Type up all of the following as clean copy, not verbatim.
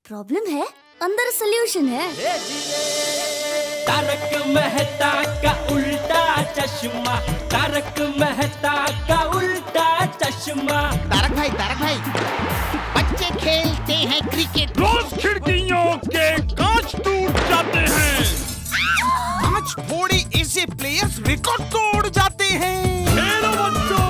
Problem है, अंदर solution है। तारक मेहता का उल्टा चश्मा, तारक मेहता का उल्टा चश्मा। तारक भाई, बच्चे खेलते हैं क्रिकेट, रोज खिड़कियों के कांच टूट जाते हैं, कांच फोड़े ऐसे प्लेयर्स रिकॉर्ड तोड़ जाते हैं। खेलो बच्चों।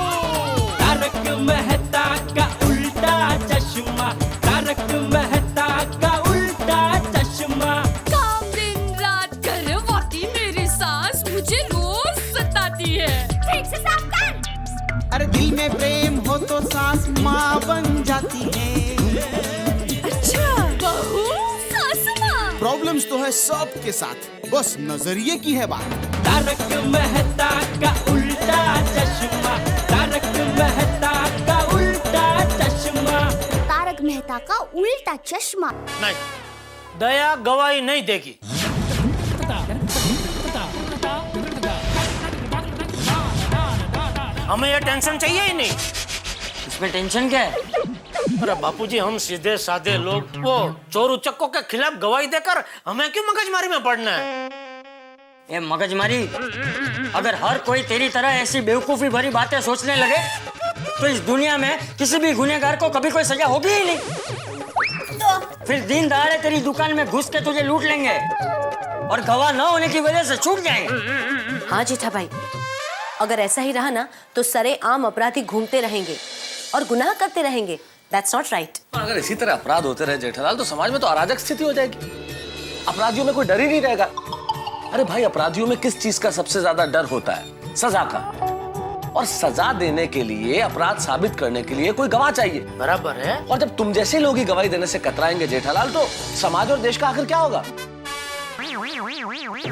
तारक मेहता का उल्टा चश्मा, तारक मेहता का उल्टा चश्मा। काम दिन रात करवाती मेरी सास मुझे रोज सताती है। ठीक से साफ कर। अरे दिल में प्रेम हो तो सास माँ बन जाती है। अच्छा, बहू सास माँ। प्रॉब्लम्स तो है सबके साथ, बस नजरिए की है बात। तारक मेहता का उल्टा चश्मा, तारक मेहता का उल्टा चश्मा। तारक मेहता का उल्टा चश्मा। नहीं, दया गवाही नहीं देगी। हमें ये टेंशन चाहिए ही नहीं। इसमें टेंशन क्या है? अरे बापूजी, हम सीधे साधे लोग वो चोर उचक्कों के खिलाफ गवाही देकर हमें क्यों मगजमारी में पड़ना है? ये मगजमारी, अगर हर कोई तेरी तरह ऐसी बेवकूफी भरी बातें सोचने लगे तो इस दुनिया में किसी भी गुनहगार को कभी कोई सजा होगी ही नहीं। तो फिर दिन दहाड़े तेरी दुकान में घुस के तुझे लूट लेंगे और गवाह न होने की वजह से छूट जाएंगे। हाँ जेठा भाई, अगर ऐसा ही रहा ना तो सरे आम अपराधी घूमते रहेंगे और गुनाह करते रहेंगे। That's not right. अगर इसी तरह अपराध होते रहे जेठालाल तो समाज में तो अराजक स्थिति हो जाएगी, अपराधियों में कोई डर ही नहीं रहेगा। अरे भाई, अपराधियों में किस चीज का सबसे ज्यादा डर होता है? सजा का। और सजा देने के लिए, अपराध साबित करने के लिए कोई गवाह चाहिए। बराबर है। और जब तुम जैसे लोग ही गवाही देने से कतराएंगे जेठालाल, तो समाज और देश का आखिर क्या होगा?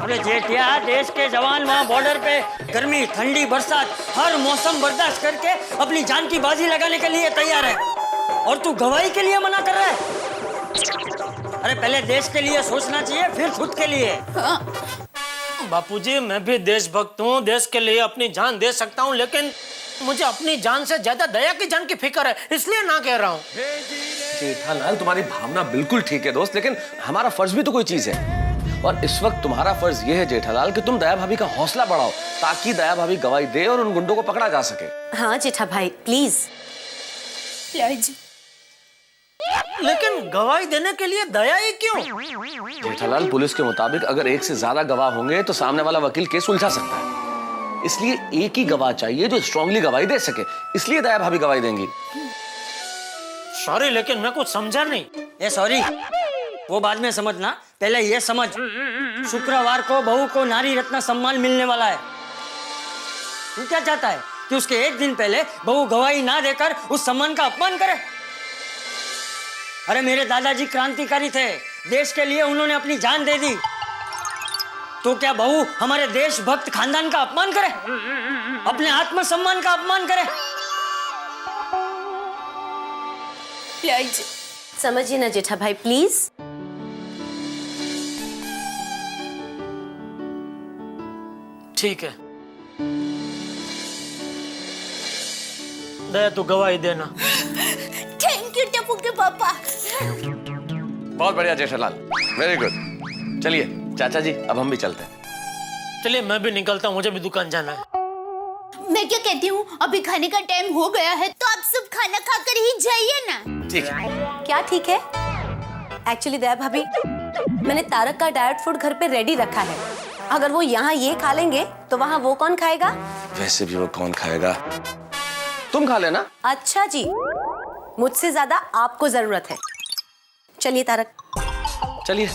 अरे जेठिया, देश के जवान वहाँ बॉर्डर पे गर्मी, ठंडी, बरसात हर मौसम बर्दाश्त करके अपनी जान की बाजी लगाने के लिए तैयार है, और तू गवाही के लिए मना कर रहा है? अरे पहले देश के लिए सोचना चाहिए, फिर खुद के लिए। बापूजी, मैं भी देशभक्त हूँ, देश के लिए अपनी जान दे सकता हूँ, लेकिन मुझे अपनी जान से ज्यादा दया की जान की फिक्र है, इसलिए ना कह रहा हूँ। जेठालाल, तुम्हारी भावना बिल्कुल ठीक है दोस्त, लेकिन हमारा फर्ज भी तो कोई चीज है। और इस वक्त तुम्हारा फर्ज ये है जेठालाल कि तुम दया भाभी का हौसला बढ़ाओ, ताकि दया भाभी गवाही दे और उन गुंडों को पकड़ा जा सके। हाँ जेठा भाई, प्लीज। लेकिन गवाही देने के लिए दया ही क्यों? जेठालाल, पुलिस के मुताबिक अगर एक से ज्यादा गवाह होंगे तो सामने वाला वकील केस उलझा सकता है, इसलिए एक ही गवाह चाहिए जो स्ट्रांगली गवाही दे सके, इसलिए दया भाभी गवाही देंगी। सॉरी, लेकिन मैं कुछ समझा नहीं। ये सॉरी वो बाद में समझना, पहले ये समझ, शुक्रवार को बहू को नारी रत्न सम्मान मिलने वाला है। तू क्या चाहता है कि उसके एक दिन पहले बहू गवाही ना देकर उस सम्मान का अपमान करे? अरे मेरे दादाजी क्रांतिकारी थे, देश के लिए उन्होंने अपनी जान दे दी, तो क्या बहू हमारे देशभक्त खानदान का अपमान करे, अपने आत्मसम्मान का अपमान करे? समझिए ना जेठा भाई, प्लीज। ठीक है, दया तू गवाही देना। थैंक यू टप्पू के पापा। बहुत बढ़िया जेठालाल, वेरी गुड। चलिए चाचा जी, अब हम भी चलते हैं। चलिए, मैं भी निकलता हूँ, मुझे भी दुकान जाना है। मैं क्या कहती हूँ, अभी खाने का टाइम हो गया है, तो आप सब खाना खाकर ही जाइए ना। ठीक है। क्या ठीक है? एक्चुअली दया भाभी, मैंने तारक का डाइट फूड घर पे रेडी रखा है। अगर वो यहाँ ये खा लेंगे तो वहाँ वो कौन खाएगा? वैसे भी वो कौन खाएगा, तुम खा लेना। अच्छा जी, मुझसे ज्यादा आपको जरूरत है। चलिए तारक। चलिए।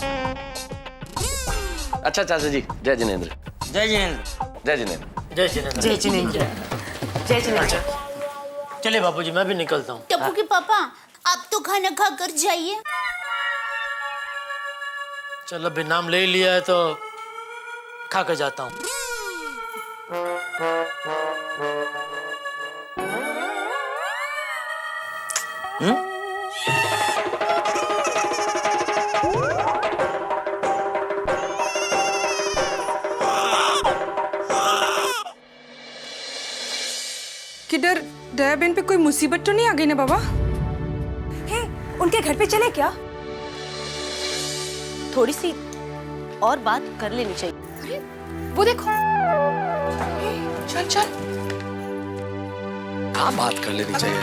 अच्छा चाचा जी, जय जिनेंद्र। जय जिनेंद्र। जय जिनेंद्र। जय जिनेंद्र। जय जिनेंद्र। जय जिनेंद्र। चलिए बापूजी, मैं भी निकलता हूँ। टप्पू के पापा, आप तो खाना खाकर जाइए। चलो, अभी नाम ले लिया है तो खा के जाता हूँ। किधर दया बहन पे कोई मुसीबत तो नहीं आ गई ना बाबा? उनके घर पे चले क्या? थोड़ी सी और बात कर लेनी चाहिए। वो देखो। चल चल। क्या बात कर लेनी चाहिए?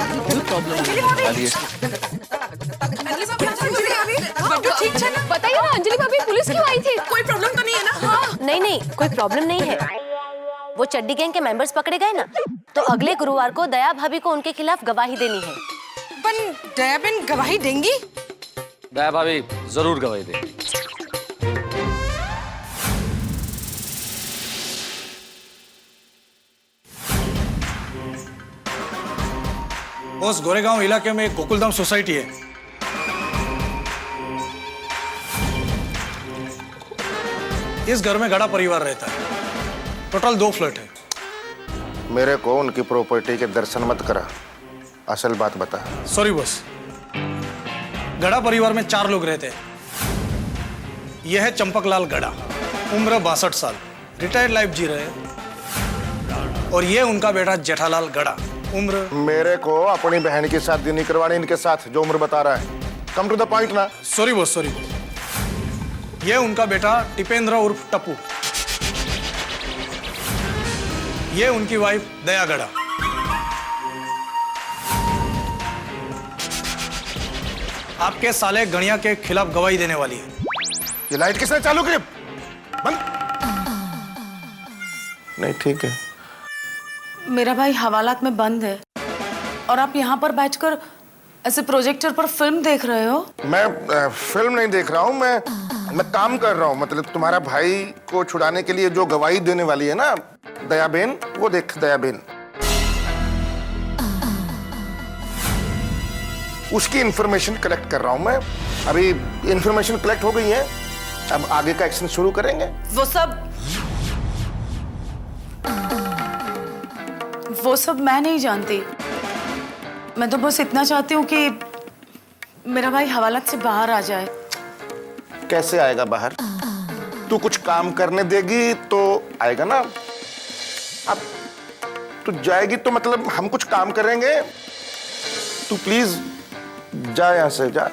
ठीक है ना? बताइए ना अंजलि भाभी पुलिस क्यों आई थी? कोई प्रॉब्लम तो नहीं है ना? हाँ। नहीं, कोई प्रॉब्लम नहीं है। वो चड्डी गैंग के मेंबर्स पकड़े गए ना, तो अगले गुरुवार को दया भाभी को उनके खिलाफ गवाही देनी है। पर दया बहन गवाही देंगी? दया भाभी जरूर गवाही देंगी। बॉस, गोरेगांव इलाके में एक गोकुलधाम सोसाइटी है। इस घर में गड़ा परिवार रहता है। टोटल 2 फ्लैट है। मेरे को उनकी प्रॉपर्टी के दर्शन मत करा, असल बात बता। सॉरी बॉस, गड़ा परिवार में 4 लोग रहते हैं। यह है चंपकलाल गड़ा, उम्र 62 साल, रिटायर्ड लाइफ जी रहे हैं। और ये उनका बेटा जेठालाल गड़ा, उम्र। मेरे को अपनी बहन की शादी नहीं करवानी इनके साथ, जो उम्र बता रहा है। कम टू द पॉइंट ना। Sorry boss, sorry. ये उनका बेटा टिपेंद्र उर्फ टप्पू। ये उनकी वाइफ दया गड़ा। आपके साले गणिया के खिलाफ गवाही देने वाली है। ये लाइट किसने चालू की? बंद। नहीं, ठीक है। मेरा भाई हवालात में बंद है और आप यहाँ पर बैठकर ऐसे प्रोजेक्टर पर फिल्म देख रहे हो। मैं फिल्म नहीं देख रहा हूँ, मैं काम कर रहा हूँ। मतलब तुम्हारा भाई को छुड़ाने के लिए जो गवाही देने वाली है ना दया बेन, वो देख दया बेन, उसकी इंफॉर्मेशन कलेक्ट कर रहा हूँ मैं। अभी इंफॉर्मेशन कलेक्ट हो गई है, अब आगे का एक्शन शुरू करेंगे। वो सब मैं नहीं जानती। मैं तो बस इतना चाहती हूँ कि मेरा भाई हवालात से बाहर आ जाए। कैसे आएगा बाहर? तू कुछ काम करने देगी तो आएगा ना। अब तू जाएगी तो मतलब हम कुछ काम करेंगे। तू प्लीज जा, यहां से जा।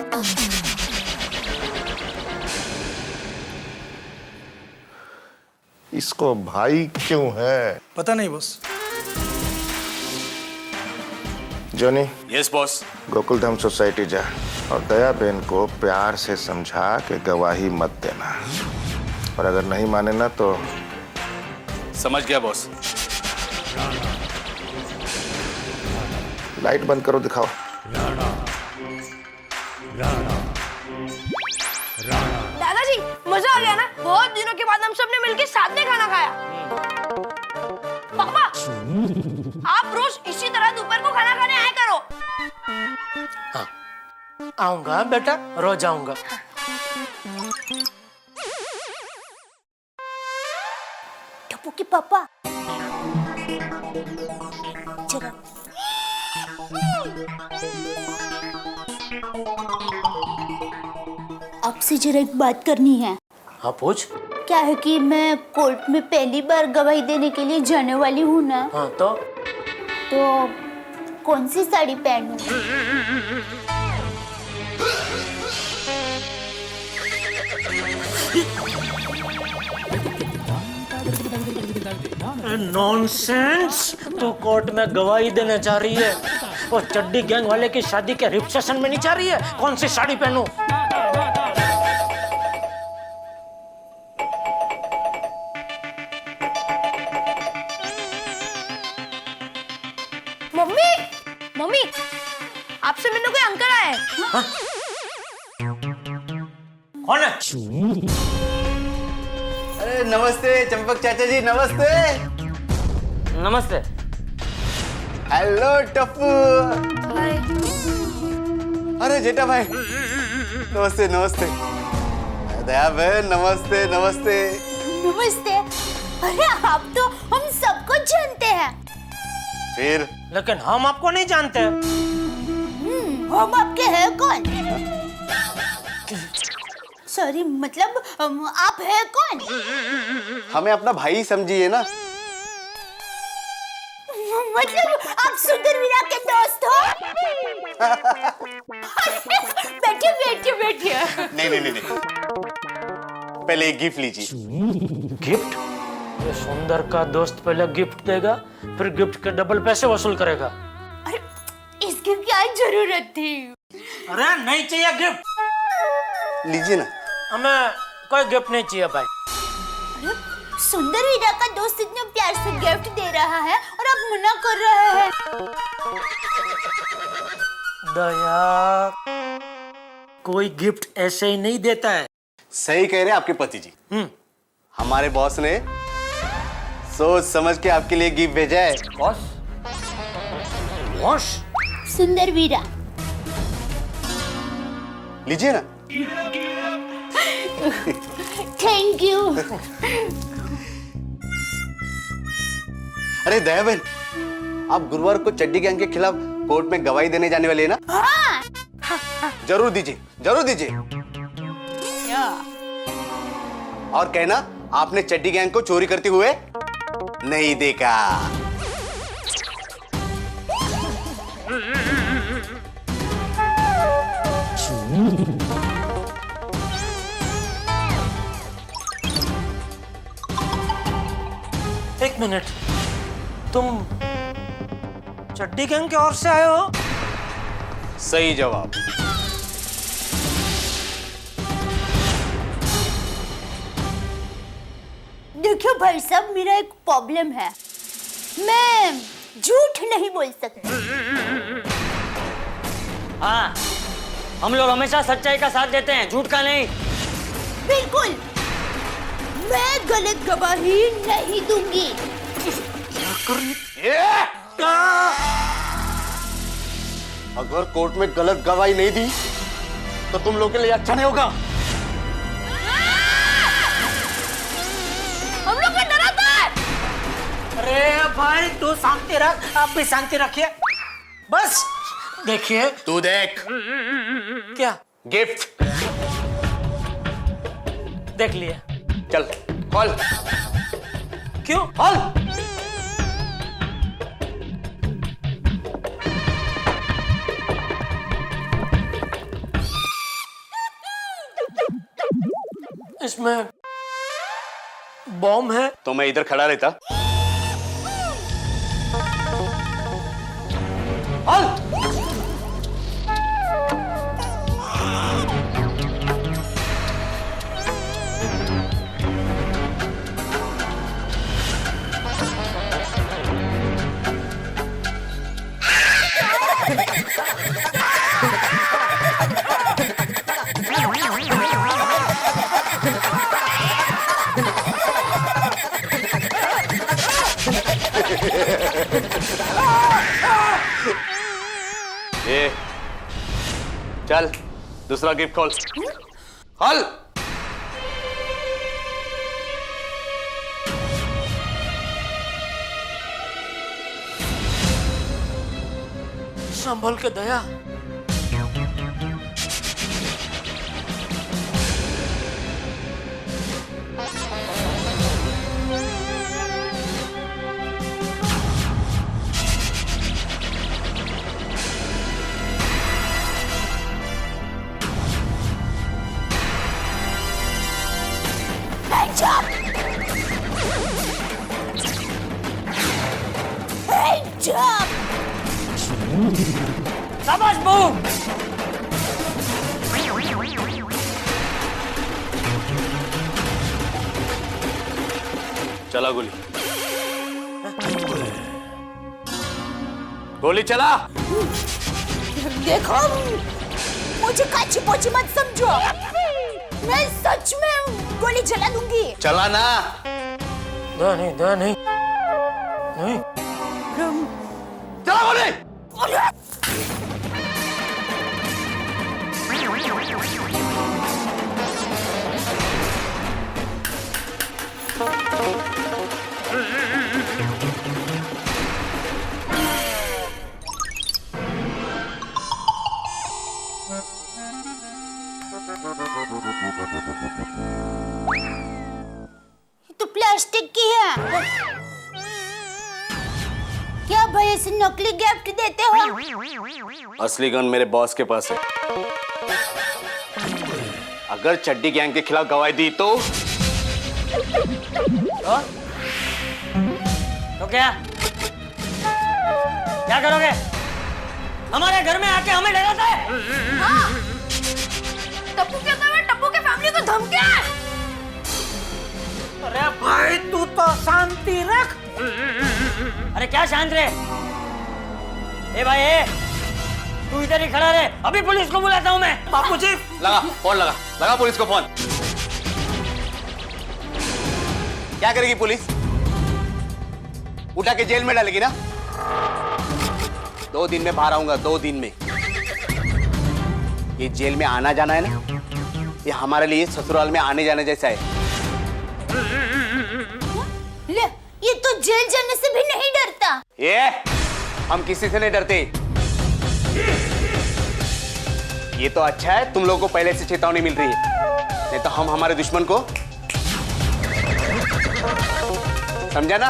इसको भाई क्यों है? पता नहीं boss. Johnny. Yes boss. Gokuldham society जा और दया बेन को प्यार से समझा के गवाही मत देना, और अगर नहीं माने ना तो। समझ गया बॉस। लाइट बंद करो, दिखाओ। दादाजी मजा आ गया ना? बहुत दिनों के बाद हम सबने मिलकर साथ में खाना खाया। पापा, आप रोज इसी तरह दोपहर को खाना खाने आया करो। हाँ, आऊंगा बेटा, रोज आऊंगा। टप्पू के पापा, जरा आपसे जरा एक बात करनी है। हाँ पूछ। क्या है कि मैं कोर्ट में पहली बार गवाही देने के लिए जाने वाली हूँ ना। हाँ तो कौन सी साड़ी पहनूं? नॉनसेंस! तू कोर्ट में गवाही देने जा रही है और चड्डी गैंग वाले की शादी के रिसेप्शन में नहीं जा रही है? कौन सी साड़ी पहनूं? मम्मी, मम्मी, आपसे मिलने कोई अंकल आए। हाँ? कौन है? अरे नमस्ते चंपक चाचा जी, नमस्ते। नमस्ते। हेलो टप्पू। अरे जेठा भाई, नमस्ते नमस्ते। दया बहन, नमस्ते नमस्ते। नमस्ते। अरे आप तो हम सबको जानते हैं। फिर? लेकिन हम आपको नहीं जानते। हम आपके हैं कौन? सॉरी, मतलब आप हैं कौन? हमें अपना भाई समझिए ना। मतलब आप सुंदरवीरा के दोस्त हो? बैठिए बैठिए बैठिए। नहीं नहीं नहीं, नहीं। पहले एक गिफ्ट लीजिए। गिफ्ट? ये सुंदर का दोस्त पहले गिफ्ट देगा, फिर गिफ्ट के डबल पैसे वसूल करेगा। अरे इसकी क्या जरूरत थी? अरे नहीं चाहिए गिफ्ट। लीजिए ना। हमें कोई गिफ्ट नहीं चाहिए भाई। अरे सुंदर वीरा का दोस्त इतने प्यार से गिफ्ट दे रहा है और आप मना कर रहे हैं। दया, कोई गिफ्ट ऐसे ही नहीं देता है। सही कह रहे हैं आपके पति जी। हमारे बॉस ने सोच समझ के आपके लिए गिफ्ट भेजा है। बॉस? बॉस? सुंदर वीरा, लीजिए ना। Thank you. अरे दया बहन, आप गुरुवार को चड्डी गैंग के खिलाफ कोर्ट में गवाही देने जाने वाले हैं ना? हाँ। जरूर दीजिए, जरूर दीजिए। और कहना आपने चड्डी गैंग को चोरी करते हुए नहीं देखा। एक मिनट, तुम चड्डी गैंग की ओर से आए हो? सही जवाब। देखियो भाई साहब, मेरा एक प्रॉब्लम है, मैं झूठ नहीं बोल सकती। हाँ, हम लोग हमेशा सच्चाई का साथ देते हैं, झूठ का नहीं। बिल्कुल, मैं गलत गवाही नहीं दूंगी। अगर कोर्ट में गलत गवाही नहीं दी तो तुम लोग के लिए अच्छा नहीं होगा। हम लोग को डराता है। अरे भाई तू शांति रख, आप भी शांति रखिए। बस देखिए। तू देख। क्या? गिफ्ट देख लिया। चल खोल। क्यों? खोल। इसमें बॉम्ब है। तो मैं इधर खड़ा रहता। खोल। ये चल, दूसरा गिफ्ट खोल। खोल। संभल के दया। शाबाश बहू। चला गोली। गोली चला। देखो, मुझे काची पोची मत समझो, मैं सच में गोली चला दूंगी। चला ना। नहीं नहीं नहीं। चला गोली। तो प्लास्टिक की है। क्या भाई ऐसे नकली गिफ्ट देते हो? असली गन मेरे बॉस के पास है। अगर चड्डी गैंग के खिलाफ गवाही दी तो क्या क्या करोगे? हमारे घर में आके हमें डराता है? हाँ। टप्पू कहता है टप्पू के फैमिली को धमकियां है। अरे भाई तू तो शांति रख। अरे क्या शांत रहे? ए भाई ए, तू इधर ही खड़ा रहे, अभी पुलिस को बुलाता हूँ मैं। बापूजी लगा फोन, लगा पुलिस को फोन। क्या करेगी पुलिस? उठा के जेल में डालेगी ना? 2 दिन में बाहर आऊंगा, 2 दिन में। ये जेल में आना जाना है ना, ये हमारे लिए ससुराल में आने जाने जैसा है। ले, ये तो जेल जाने से भी नहीं डरता। ये हम किसी से नहीं डरते। ये तो अच्छा है तुम लोगों को पहले से चेतावनी मिल रही है, नहीं तो हम हमारे दुश्मन को, समझा ना?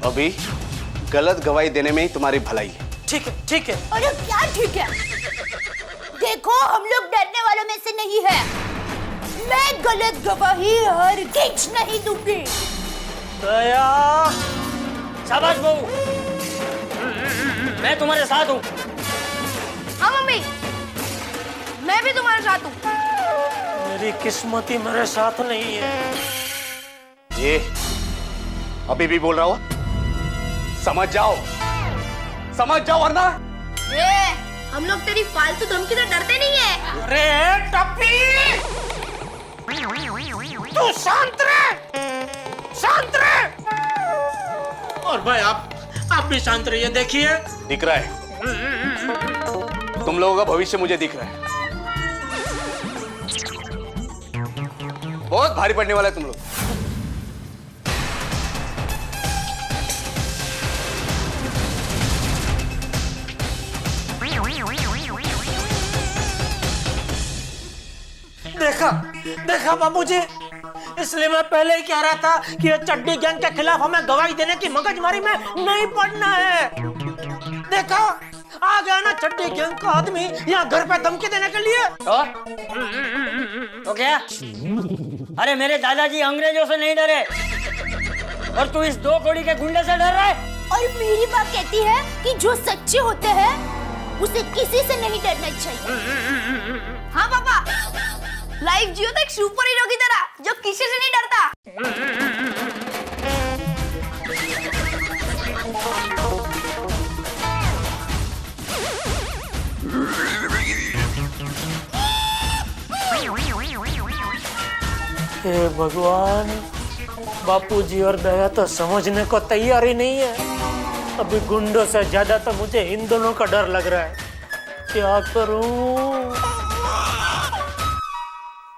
अभी गलत गवाही देने में ही तुम्हारी भलाई है। ठीक है, ठीक है। अरे क्या ठीक है? देखो हम लोग डरने वालों में से नहीं है। मैं गलत गवाही हरगिज नहीं दूंगी। दया, शाबाश बहू, मैं तुम्हारे साथ हूँ। हाँ मम्मी, मैं भी तुम्हारे साथ हूँ। मेरी किस्मत ही मेरे साथ नहीं है। ये अभी भी बोल रहा हो? समझ जाओ वरना। हम लोग तेरी फालतू धमकी से डरते नहीं है। अरे टप्पी, तू शांत रहे। और भाई आप भी शांत रहिए। देखिए दिख रहा है, तुम लोगों का भविष्य मुझे दिख रहा है। बहुत भारी पड़ने वाला है तुम लोग। देखा बाबूजी, इसलिए मैं पहले ही कह रहा था कि ये चड्डी गैंग के खिलाफ हमें गवाही देने की मगजमारी में नहीं पड़ना है। देखा, आ गया ना चड्डी गैंग का आदमी यहाँ घर पे धमकी देने के लिए। तो क्या? अरे मेरे दादाजी अंग्रेजों से नहीं डरे, और तू इस 2 कौड़ी के गुंडे से डर रहा है? और मेरी बात कहती है कि जो सच्चे होते हैं उसे किसी से नहीं डरना चाहिए। हाँ पापा, लाइफ जियो तो एक सुपर हीरो की तरह जो किसी से नहीं डरता। हे भगवान, बापूजी और दया तो समझने को तैयार ही नहीं है। अभी गुंडों से ज्यादा तो मुझे इन दोनों का डर लग रहा है। क्या करूं?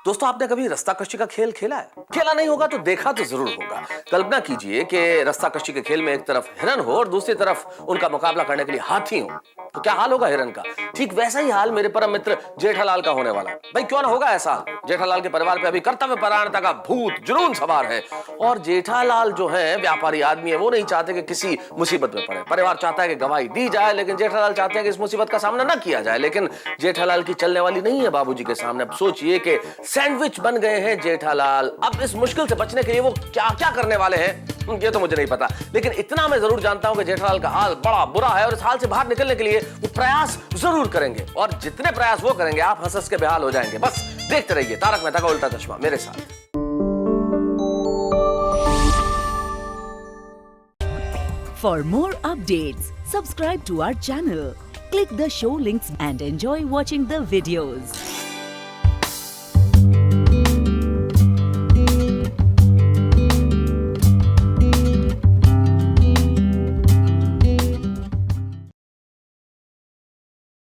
दोस्तों, आपने कभी रस्साकशी का खेल खेला है? खेला नहीं होगा तो देखा तो जरूर होगा। कल्पना कीजिए कि रस्साकशी के खेल में एक तरफ हिरन हो और दूसरी तरफ उनका मुकाबला करने के लिए हाथी हो, तो क्या हाल होगा हिरन का? ठीक वैसा ही हाल मेरे परम मित्र जेठालाल का होने वाला है। भाई क्यों ना होगा ऐसा? जेठालाल के परिवार पे अभी कर्तव्य परायणता का भूत जुनून सवार है, और जेठालाल जो है व्यापारी आदमी है, वो नहीं चाहते कि किसी मुसीबत में पड़े। परिवार चाहता है कि गवाही दी जाए, लेकिन जेठालाल चाहते हैं कि इस मुसीबत का सामना न किया जाए। लेकिन जेठालाल की चलने वाली नहीं है बाबूजी के सामने। अब सोचिए कि सैंडविच बन गए हैं जेठालाल। अब इस मुश्किल से बचने के लिए वो क्या क्या करने वाले हैं, ये तो मुझे नहीं पता, लेकिन इतना मैं जरूर जानता हूं कि जेठालाल का हाल बड़ा बुरा है, और इस हाल से बाहर निकलने के लिए वो प्रयास जरूर करेंगे, और जितने प्रयास वो करेंगे आप हंस हंस के बेहाल हो जाएंगे। बस देखते रहिए तारक मेहता का उल्टा चश्मा मेरे साथ। For more updates, subscribe to our channel, click the show links and enjoy watching the videos.